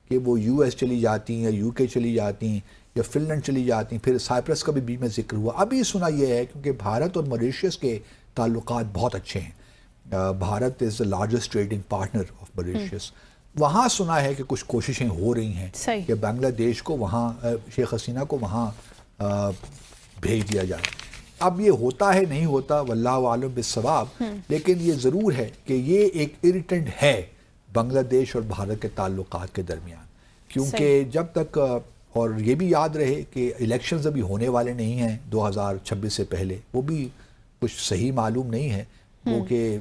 کہ وہ US چلی جاتی ہیں یا UK چلی جاتی ہیں یا فن لینڈ چلی جاتی ہیں. پھر سائپرس کا بھی بیچ میں ذکر ہوا. ابھی سنا یہ ہے کیونکہ بھارت اور موریشیس کے تعلقات بہت اچھے ہیں، Bharat is the largest trading partner of Mauritius. وہاں سنا ہے کہ کچھ کوششیں ہو رہی ہیں کہ بنگلہ دیش کو وہاں شیخ حسینہ کو وہاں بھیج دیا جائے. اب یہ ہوتا ہے نہیں ہوتا واللہ عالم بالصواب، لیکن یہ ضرور ہے کہ یہ ایک اریٹنٹ ہے بنگلہ دیش اور بھارت کے تعلقات کے درمیان، کیونکہ جب تک اور یہ بھی یاد رہے کہ الیکشنز ابھی ہونے والے نہیں ہیں 2026 سے پہلے، وہ بھی کچھ صحیح معلوم نہیں ہے، وہ کہ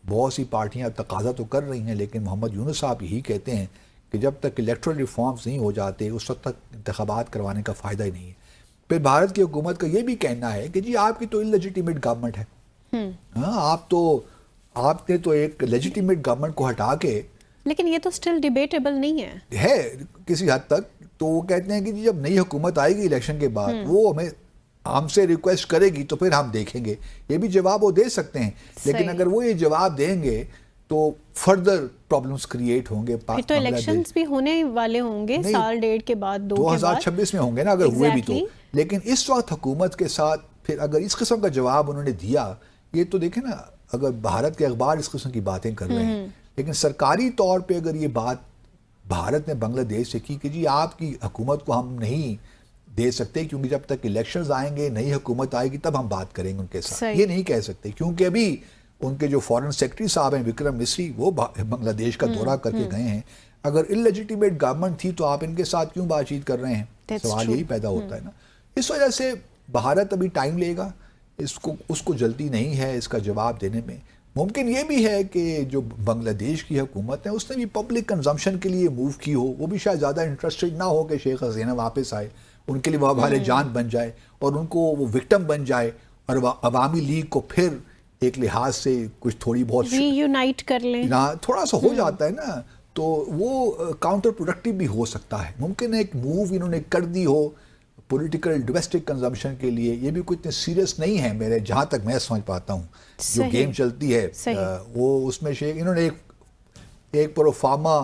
بہت سی پارٹیاں تقاضا تو کر رہی ہیں، لیکن محمد یونس صاحب یہی کہتے ہیں کہ جب تک الیکٹرل ریفارمز نہیں ہو جاتے اس وقت تک انتخابات کروانے کا فائدہ ہی نہیں ہے. پھر بھارت کی حکومت کا یہ بھی کہنا ہے کہ جی آپ کی تو انلیجیٹیمیٹ گورنمنٹ ہے، ہاں آپ نے تو ایک لیجیٹیمیٹ گورنمنٹ کو ہٹا کے، لیکن یہ تو سٹل ڈیبیٹیبل نہیں ہے کسی حد تک. تو وہ کہتے ہیں کہ جی جب نئی حکومت آئے گی الیکشن کے بعد وہ ہم سے ریکویسٹ کرے گی تو پھر ہم دیکھیں گے. یہ بھی جواب وہ دے سکتے ہیں، لیکن اگر وہ یہ جواب دیں گے تو فردر پرابلمز کریٹ ہوں گے. پھر تو الیکشنز بھی ہونے والے ہوں گے سال ڈیڑھ کے بعد، 2026 میں ہوں گے نا اگر ہوئے بھی تو. لیکن اس وقت حکومت کے ساتھ پھر اگر اس قسم کا جواب انہوں نے دیا، یہ تو دیکھیں نا اگر بھارت کے اخبار اس قسم کی باتیں کر رہے ہیں، لیکن سرکاری طور پہ اگر یہ بات بھارت نے بنگلہ دیش سے کی کہ جی آپ کی حکومت کو ہم نہیں دے سکتے کیونکہ جب تک الیکشنز آئیں گے نئی حکومت آئے گی تب ہم بات کریں گے ان کے ساتھ، یہ نہیں کہہ سکتے کیونکہ ابھی ان کے جو فارن سیکرٹری صاحب ہیں وکرم مسری وہ بنگلہ دیش کا دورہ کر کے گئے ہیں. اگر انلیجیٹیمیٹ گورنمنٹ تھی تو آپ ان کے ساتھ کیوں بات چیت کر رہے ہیں؟ سوال یہی پیدا ہوتا ہے نا. اس وجہ سے بھارت ابھی ٹائم لے گا، اس کو جلدی نہیں ہے اس کا جواب دینے میں. ممکن یہ بھی ہے کہ جو بنگلہ دیش کی حکومت ہے اس نے بھی پبلک کنزمپشن کے لیے موو کی ہو، وہ بھی شاید زیادہ انٹرسٹڈ نہ ہو کہ شیخ حسینہ واپس آئے، ان کے لیے وہ حوالے جان بن جائے اور ان کو وہ وکٹم بن جائے اور عوامی لیگ کو پھر ایک لحاظ سے کچھ تھوڑی بہت ری یونائٹ کر لیں، تھوڑا سا ہو جاتا ہے نا، تو وہ کاؤنٹر پروڈکٹیو بھی ہو سکتا ہے. ممکن ایک موو انہوں نے کر دی ہو پولیٹیکل ڈومیسٹک کنزمپشن کے لیے. یہ بھی کوئی اتنے سیریس نہیں ہے میرے جہاں تک میں سمجھ پاتا ہوں. جو گیم چلتی ہے وہ اس میں انہوں نے ایک پروفارما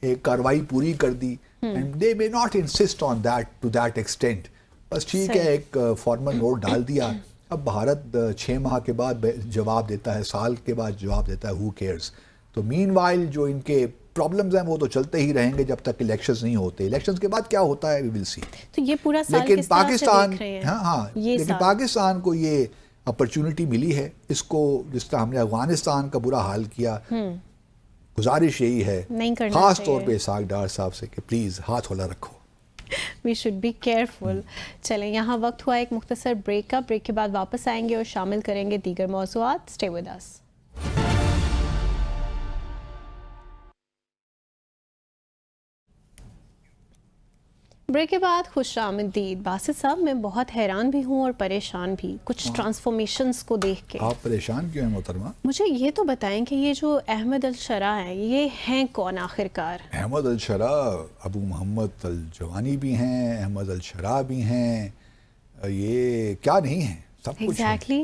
ایک کاروائی پوری کر دی. and they may not insist on that to that extent. بس ٹھیک ہے ایک فارمل نوٹ ڈال دیا. اب بھارت 6 ماہ کے بعد جواب دیتا ہے، سال کے بعد جواب دیتا ہے، who cares. تو مین وائل جو ان کے پرابلمز ہیں وہ تو چلتے ہی رہیں گے جب تک الیکشنز نہیں ہوتے. الیکشنز کے بعد کیا ہوتا ہے we will see. تو یہ پورا سال لیکن کس طرح سے دیکھ رہے ہیں؟ ہاں لیکن پاکستان کو یہ اپرچونٹی ملی ہے. اس کو جس طرح ہم نے افغانستان کا برا حال کیا، گزارش یہی ہے خاص طور پہ اسحاق ڈار صاحب سے کہ پلیز ہاتھ ہولہ رکھو. We should be careful. چلیں یہاں وقت ہوا ایک مختصر بریک کا. بریک کے بعد واپس آئیں گے اور شامل کریں گے دیگر موضوعات. Stay with us. بریک کے بعد خوش آمدید. باسط صاحب میں بہت حیران بھی ہوں اور پریشان بھی کچھ ٹرانسفارمیشنز کو دیکھ کے. آپ پریشان کیوں ہیں محترمہ؟ مجھے یہ تو بتائیں کہ یہ جو احمد الشرا ہیں یہ ہیں کون آخر کار؟ احمد الشرا ابو محمد الجوانی بھی ہیں، احمد الشرا بھی ہیں، یہ کیا نہیں ہیں، سب کچھ ایگزیکٹلی.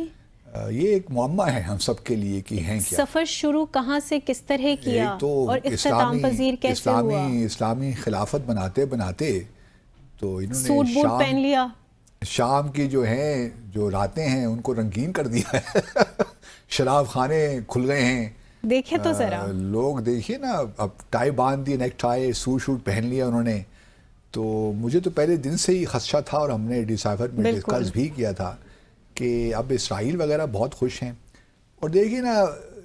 یہ ایک معمہ ہے ہم سب کے لیے کہ ہیں کیا. سفر شروع کہاں سے کس طرح کیا اور اختتام پذیر کیسے ہوا؟ اسلامی خلافت بناتے بناتے تو انہوں سوٹ بوٹ پہن لیا، شام کی جو ہیں جو راتیں ہیں ان کو رنگین کر دیا ہے. شراب خانے کھل گئے ہیں. دیکھیں تو ذرا لوگ دیکھیے نا، اب ٹائی باندھ دی، نیک ٹائی، سوٹ شوٹ پہن لیا انہوں نے. تو مجھے تو پہلے دن سے ہی خدشہ تھا اور ہم نے ڈیسائفر میں ڈسکس بھی کیا تھا کہ اب اسرائیل وغیرہ بہت خوش ہیں. اور دیکھیے نا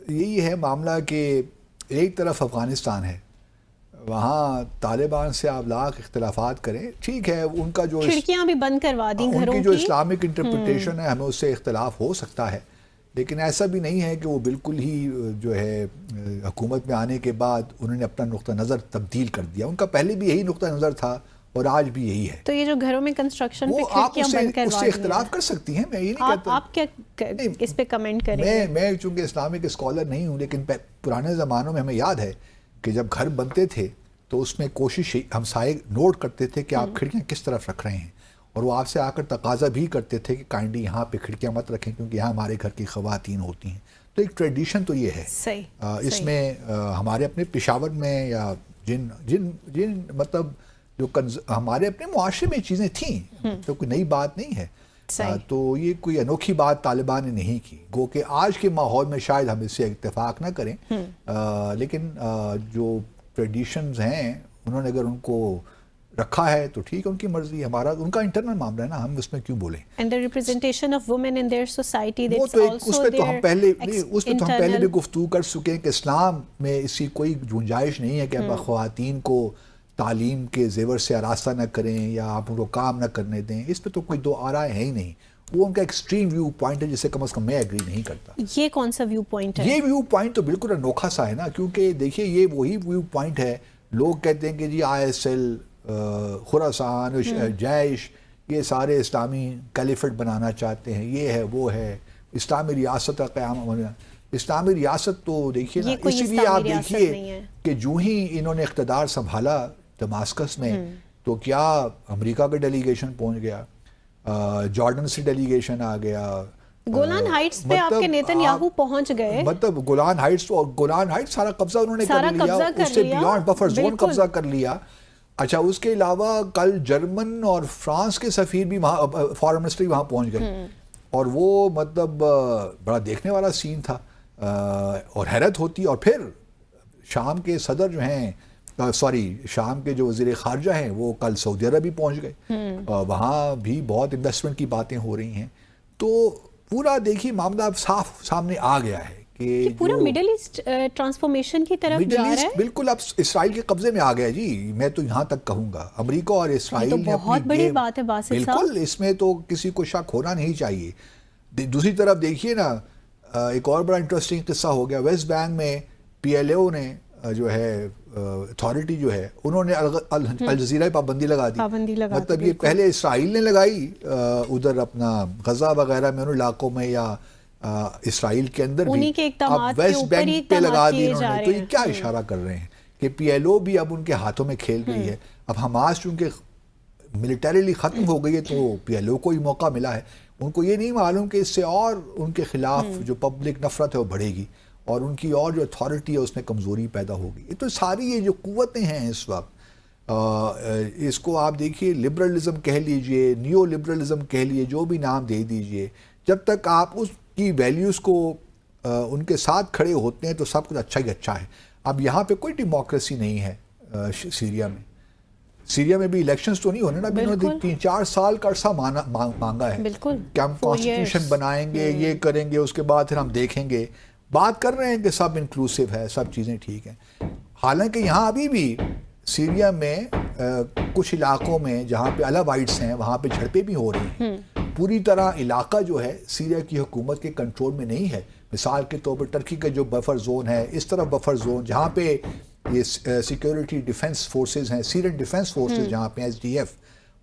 یہی ہے معاملہ کہ ایک طرف افغانستان ہے، وہاں طالبان سے آپ لاکھ اختلافات کریں، ٹھیک ہے، ان کا جو کھڑکیاں بھی بند کروا دیں گھروں کی، ان کی جو اسلامک انٹرپریٹیشن ہے ہمیں اس سے اختلاف ہو سکتا ہے، لیکن ایسا بھی نہیں ہے کہ وہ بالکل ہی جو ہے حکومت میں آنے کے بعد انہوں نے اپنا نقطہ نظر تبدیل کر دیا. ان کا پہلے بھی یہی نقطہ نظر تھا اور آج بھی یہی ہے. تو یہ جو گھروں میں کنسٹرکشن پہ کھڑکیاں بند کروا اس سے اختلاف کر سکتی ہیں، میں یہ نہیں کہتا. آپ کیا اس پہ کمنٹ کریں گے؟ میں چونکہ اسلامک اسکالر نہیں ہوں، لیکن پرانے زمانوں میں ہمیں یاد ہے کہ جب گھر بنتے تھے تو اس میں کوشش ہمسائے نوٹ کرتے تھے کہ آپ کھڑکیاں کس طرف رکھ رہے ہیں، اور وہ آپ سے آ کر تقاضا بھی کرتے تھے کہ کائنڈلی یہاں پہ کھڑکیاں مت رکھیں کیونکہ یہاں ہمارے گھر کی خواتین ہوتی ہیں. تو ایک ٹریڈیشن تو یہ ہے. اس میں ہمارے اپنے پشاور میں یا جن مطلب جو ہمارے اپنے معاشرے میں چیزیں تھیں، تو کوئی نئی بات نہیں ہے. تو یہ کوئی انوکھی بات طالبان نے نہیں کی، گو کہ آج کے ماحول میں شاید ہم اس سے اتفاق نہ کریں، لیکن جو ٹریڈیشنز ہیں انہوں نے اگر ان کو رکھا ہے تو ٹھیک ہے، ان کی مرضی، ہمارا ان کا انٹرنل معاملہ ہے نا، ہم اس میں کیوں بولیں. And the representation of women in their society, وہ that's تو also اس پہ تو ہم پہلے بھی internal. گفتگو کر چکے ہیں کہ اسلام میں اس کی کوئی گنجائش نہیں ہے کہ آپ خواتین کو تعلیم کے زیور سے آراستہ نہ کریں یا آپ ان کو کام نہ کرنے دیں. اس پہ تو کوئی دو آرائے ہے ہی نہیں. وہ ان کا ایکسٹریم ویو پوائنٹ ہے جسے کم از کم میں ایگری نہیں کرتا. یہ کون سا ویو پوائنٹ ہے؟ یہ ویو پوائنٹ تو بالکل انوکھا سا ہے نا، کیونکہ دیکھیے یہ وہی ویو پوائنٹ ہے. لوگ کہتے ہیں کہ جی ISL، خراسان، جیش، یہ سارے اسلامی کیلیفٹ بنانا چاہتے ہیں، یہ ہے وہ ہے، اسلامی ریاست کا قیام ہونا. اسلامی ریاست تو دیکھیے نا، اسی لیے آپ دیکھیے کہ جو ہی انہوں نے اقتدار سنبھالا دماسکس میں تو کیا امریکہ کا ڈیلیگیشن پہنچ گیا، جارڈن سے ڈیلیگیشن آ گیا، گولان ہائٹس پہ آپ کے نیتن یاہو پہنچ گئے. مطلب گولان ہائٹس سارا قبضہ انہوں نے کر لیا، اس سے بیانڈ بفر زون قبضہ کر لیا. اچھا، اس کے علاوہ کل جرمن اور فرانس کے سفیر بھی وہاں، فارن منسٹری وہاں پہنچ گئے، اور وہ مطلب بڑا دیکھنے والا سین تھا اور حیرت ہوتی. اور پھر شام کے صدر جو ہیں، شام کے جو وزیر خارجہ ہیں، وہ کل سعودی عرب بھی پہنچ گئے، وہاں بھی بہت انویسٹمنٹ کی باتیں ہو رہی ہیں. تو پورا دیکھیے معاملہ صاف سامنے آ گیا ہے کہ پورا مڈل ایسٹ ٹرانسفارمیشن کی طرف جا رہا ہے. بالکل اب اسرائیل کے قبضے میں آ گیا جی. میں تو یہاں تک کہوں گا امریکہ اور اسرائیل نے بہت بڑی بات ہے باسط صاحب، بالکل اس میں تو کسی کو شک ہونا نہیں چاہیے. دوسری طرف دیکھیے نا، ایک اور بڑا انٹرسٹنگ قصہ ہو گیا. ویسٹ بینک میں PLO نے جو ہے اتھارٹی جو ہے، انہوں نے الجزیرہ پابندی لگا دی. مطلب یہ پہلے اسرائیل نے لگائی ادھر اپنا غزہ وغیرہ میں، ان علاقوں میں، یا اسرائیل کے اندر بھی، اب ویسٹ بینک پہ لگا دی انہوں نے. تو یہ کیا اشارہ کر رہے ہیں کہ PLO بھی اب ان کے ہاتھوں میں کھیل گئی ہے. اب حماس چونکہ ملیٹریلی ختم ہو گئی ہے تو PLO کو ہی موقع ملا ہے. ان کو یہ نہیں معلوم کہ اس سے اور ان کے خلاف جو پبلک نفرت ہے وہ بڑھے گی، اور ان کی اور جو اتھارٹی ہے اس میں کمزوری پیدا ہوگی. تو ساری یہ جو قوتیں ہیں اس وقت، اس کو آپ دیکھیے لبرلزم کہہ لیجئے، نیو لبرلزم کہہ لیجئے، جو بھی نام دے دیجئے، جب تک آپ اس کی ویلیوز کو ان کے ساتھ کھڑے ہوتے ہیں تو سب کچھ اچھا ہی اچھا ہے. اب یہاں پہ کوئی ڈیموکریسی نہیں ہے. سیریا میں بھی الیکشنز تو نہیں ہونے نا. انہوں نے 3-4 سال کا عرصہ مانگا ہے کہ ہم کانسٹیٹیوشن بنائیں گے، یہ کریں گے، اس کے بعد پھر ہم دیکھیں گے. بات کر رہے ہیں کہ سب انکلوسیو ہے، سب چیزیں ٹھیک ہیں، حالانکہ یہاں ابھی بھی سیریا میں کچھ علاقوں میں جہاں پہ الوائٹس ہیں وہاں پہ جھڑپیں بھی ہو رہی ہیں. پوری طرح علاقہ جو ہے سیریا کی حکومت کے کنٹرول میں نہیں ہے. مثال کے طور پر ٹرکی کا جو بفر زون ہے، اس طرف بفر زون جہاں پہ یہ سیکیورٹی ڈیفنس فورسز ہیں، سیرین ڈیفنس فورسز جہاں پہ SDF،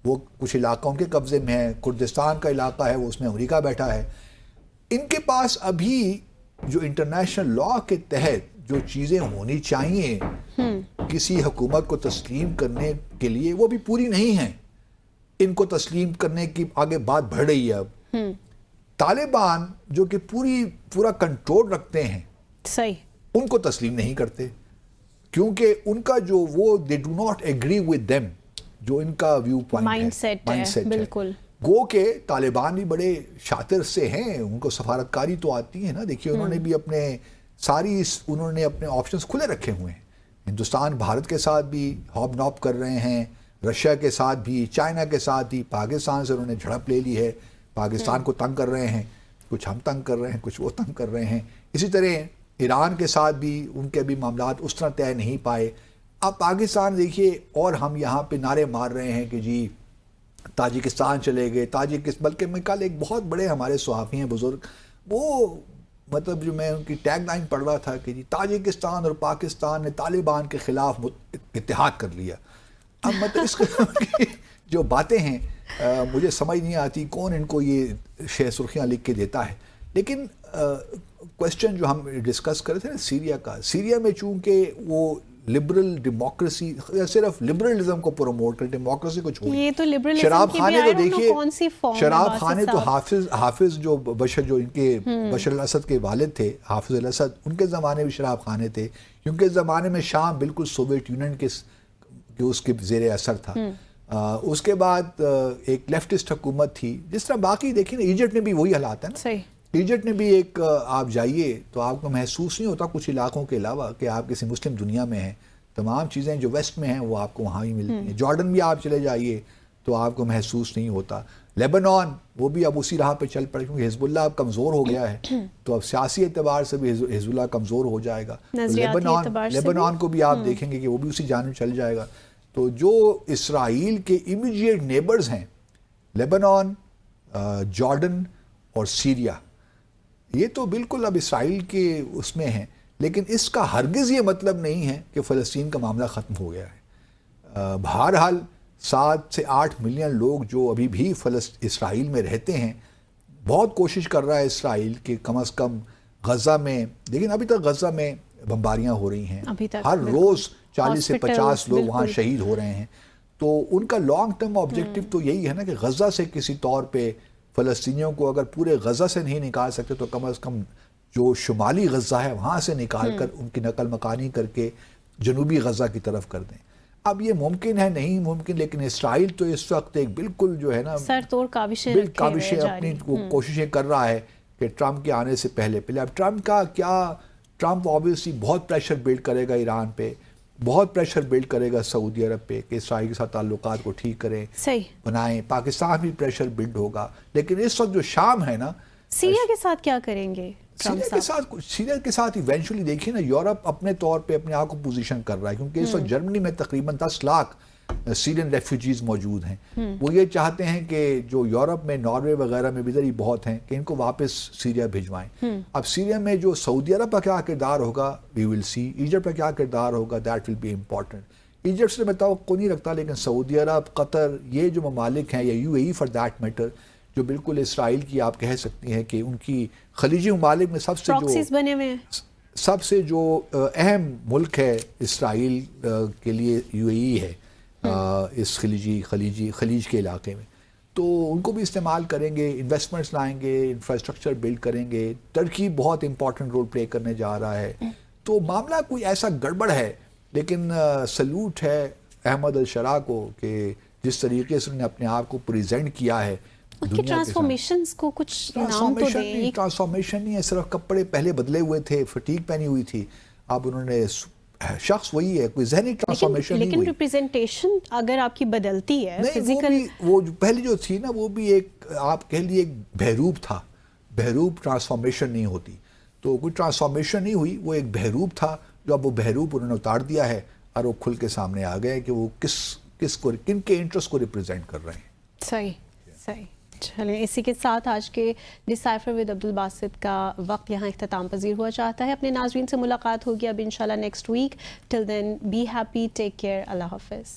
وہ کچھ علاقہ ان کے قبضے میں ہے. کردستان کا علاقہ ہے، وہ اس میں امریکہ بیٹھا ہے. ان کے پاس ابھی جو انٹرنیشنل لا کے تحت جو چیزیں ہونی چاہیے کسی حکومت کو تسلیم کرنے کے لیے، وہ بھی پوری نہیں ہیں. ان کو تسلیم کرنے کی آگے بات بڑھ رہی ہے. اب طالبان جو کہ پورا کنٹرول رکھتے ہیں، صحیح، ان کو تسلیم نہیں کرتے، کیونکہ ان کا جو وہ they do not agree with them، جو ان کا ویو پوائنٹ ہے، مائنڈ سیٹ ہے. بالکل گو کہ طالبان بھی بڑے شاطر سے ہیں، ان کو سفارتکاری تو آتی ہے نا. دیکھیے انہوں نے بھی انہوں نے اپنے آپشنز کھلے رکھے ہوئے ہیں. ہندوستان بھارت کے ساتھ بھی ہاپ ناپ کر رہے ہیں، رشیا کے ساتھ بھی، چائنا کے ساتھ بھی. پاکستان سے انہوں نے جھڑپ لے لی ہے، پاکستان کو تنگ کر رہے ہیں، کچھ ہم تنگ کر رہے ہیں، کچھ وہ تنگ کر رہے ہیں. اسی طرح ایران کے ساتھ بھی ان کے بھی معاملات اس طرح طے نہیں پائے. اب پاکستان دیکھیے، اور ہم یہاں پہ نعرے مار رہے ہیں کہ جی تاجکستان چلے گئے، بلکہ میں کل ایک بہت بڑے ہمارے صحافی ہیں بزرگ، وہ مطلب جو میں ان کی ٹیگ لائن پڑھ رہا تھا کہ جی تاجکستان اور پاکستان نے طالبان کے خلاف اتحاد کر لیا. اب مطلب اس قسم کی جو باتیں ہیں مجھے سمجھ نہیں آتی کون ان کو یہ سرخیاں لکھ کے دیتا ہے. لیکن کوشچن جو ہم ڈسکس کر رہے تھے نا سیریا کا، سیریا میں چونکہ وہ لبرل ڈیموکریسی، صرف لبرلزم کو پروموٹ کر، ڈیموکریسی کو چھوڑ. یہ تو لبرلزم شراب خانے تو دیکھیے، شراب خانے تو حافظ جو ان کے بشر الاسد کے والد تھے، حافظ الاسد، ان کے زمانے میں شراب خانے تھے، کیونکہ اس زمانے میں شام بالکل سوویت یونین کے اس کے زیر اثر تھا. اس کے بعد ایک لیفٹسٹ حکومت تھی، جس طرح باقی دیکھیں نا ایجپٹ میں بھی وہی حالات ہیں نا. صحیح. ایجپٹ میں بھی ایک آپ جائیے تو آپ کو محسوس نہیں ہوتا کچھ علاقوں کے علاوہ کہ آپ کسی مسلم دنیا میں ہیں. تمام چیزیں جو ویسٹ میں ہیں وہ آپ کو وہاں ہی ملتی ہیں. جارڈن بھی آپ چلے جائیے تو آپ کو محسوس نہیں ہوتا. لیبنان وہ بھی اب اسی راہ پہ چل پڑے کیونکہ حزب اللہ اب کمزور ہو گیا ہے تو اب سیاسی اعتبار سے بھی حزب اللہ کمزور ہو جائے گا. لیبنان کو بھی آپ دیکھیں گے کہ وہ بھی اسی جانب چل جائے گا. تو جو اسرائیل کے امیڈیٹ نیبرز ہیں لیبنان، جارڈن اور سیریا، یہ تو بالکل اب اسرائیل کے اس میں ہیں، لیکن اس کا ہرگز یہ مطلب نہیں ہے کہ فلسطین کا معاملہ ختم ہو گیا ہے. بہرحال 7 سے 8 ملین لوگ جو ابھی بھی اسرائیل میں رہتے ہیں، بہت کوشش کر رہا ہے اسرائیل کہ کم از کم غزہ میں، لیکن ابھی تک غزہ میں بمباریاں ہو رہی ہیں، ہر روز 40 سے 50 لوگ وہاں شہید ہو رہے ہیں. تو ان کا لانگ ٹرم آبجیکٹو تو یہی ہے نا کہ غزہ سے کسی طور پہ فلسطینیوں کو اگر پورے غزہ سے نہیں نکال سکتے تو کم از کم جو شمالی غزہ ہے وہاں سے نکال کر ان کی نقل مکانی کر کے جنوبی غزہ کی طرف کر دیں. اب یہ ممکن ہے نہیں ممکن، لیکن اسرائیل تو اس وقت ایک بالکل جو ہے نا سر توڑ کاوشیں اپنی کوششیں کر رہا ہے کہ ٹرمپ کے آنے سے پہلے. اب ٹرمپ کا کیا، ٹرمپ آبویسلی بہت پریشر بلڈ کرے گا ایران پہ، بہت پریشر بلڈ کرے گا سعودی عرب پہ کہ اسرائیل کے ساتھ تعلقات کو ٹھیک کریں، بنائیں. پاکستان بھی پریشر بلڈ ہوگا. لیکن اس وقت جو شام ہے نا، سیریا کے ساتھ کیا کریں گے؟ سیریا کے ساتھ ایونچولی دیکھیں نا یورپ اپنے طور پہ اپنے آپ کو پوزیشن کر رہا ہے کیونکہ اس وقت جرمنی میں تقریباً 10 لاکھ سیرین ریفیوجیز موجود ہیں. وہ یہ چاہتے ہیں کہ جو یورپ میں ناروے وغیرہ میں بھی ادھر ہی بہت ہیں کہ ان کو واپس سیریا بھجوائیں. اب سیریا میں جو سعودی عرب کا کیا کردار ہوگا وی ول سی، ایجپٹ کا کیا کردار ہوگا that will be important. Egypt سے میں توقع نہیں رکھتا، لیکن سعودی عرب، قطر، یہ جو ممالک ہیں یا you a E for that matter, جو بالکل اسرائیل کی آپ کہہ سکتی ہیں کہ ان کی خلیجی ممالک میں سب سے جو اہم ملک ہے اسرائیل کے لیے یو اے ای ہے اس خلیج کے علاقے میں. تو ان کو بھی استعمال کریں گے، انویسٹمنٹس لائیں گے، انفراسٹرکچر بلڈ کریں گے. ترکی بہت امپورٹنٹ رول پلے کرنے جا رہا ہے. تو معاملہ کوئی ایسا گڑبڑ ہے، لیکن سلوٹ ہے احمد الشرا کو کہ جس طریقے سے انہوں نے اپنے آپ کو پریزنٹ کیا ہے. ان کی ٹرانسفارمیشنز کو کچھ نام تو دیں. ٹرانسفارمیشن نہیں ہے، صرف کپڑے پہلے بدلے ہوئے تھے، فٹیگ پہنی ہوئی تھی، اب انہوں نے شخص وہی ہے، کوئی ذہنی ٹرانسفارمیشن نہیں ہوئی. لیکن ریپریزنٹیشن اگر آپ کی بدلتی ہے فزیکل، وہ پہلی جو تھی نا وہ بھی ایک آپ کہہ لیے ایک بہروپ تھا. بہروپ ٹرانسفارمیشن نہیں ہوتی، تو کوئی ٹرانسفارمیشن نہیں ہوئی، وہ ایک بہروپ تھا جو اب وہ بہروپ انہوں نے اتار دیا ہے اور وہ کھل کے سامنے آ گئے کہ وہ کس کو، کن کے انٹرسٹ کو ریپرزینٹ کر رہے ہیں. صحیح. چلیں اسی کے ساتھ آج کے ڈسائفر ود عبدالباسط کا وقت یہاں اختتام پذیر ہوا چاہتا ہے. اپنے ناظرین سے ملاقات ہوگی اب انشاءاللہ next week. Till then be happy, take care, اللہ حافظ.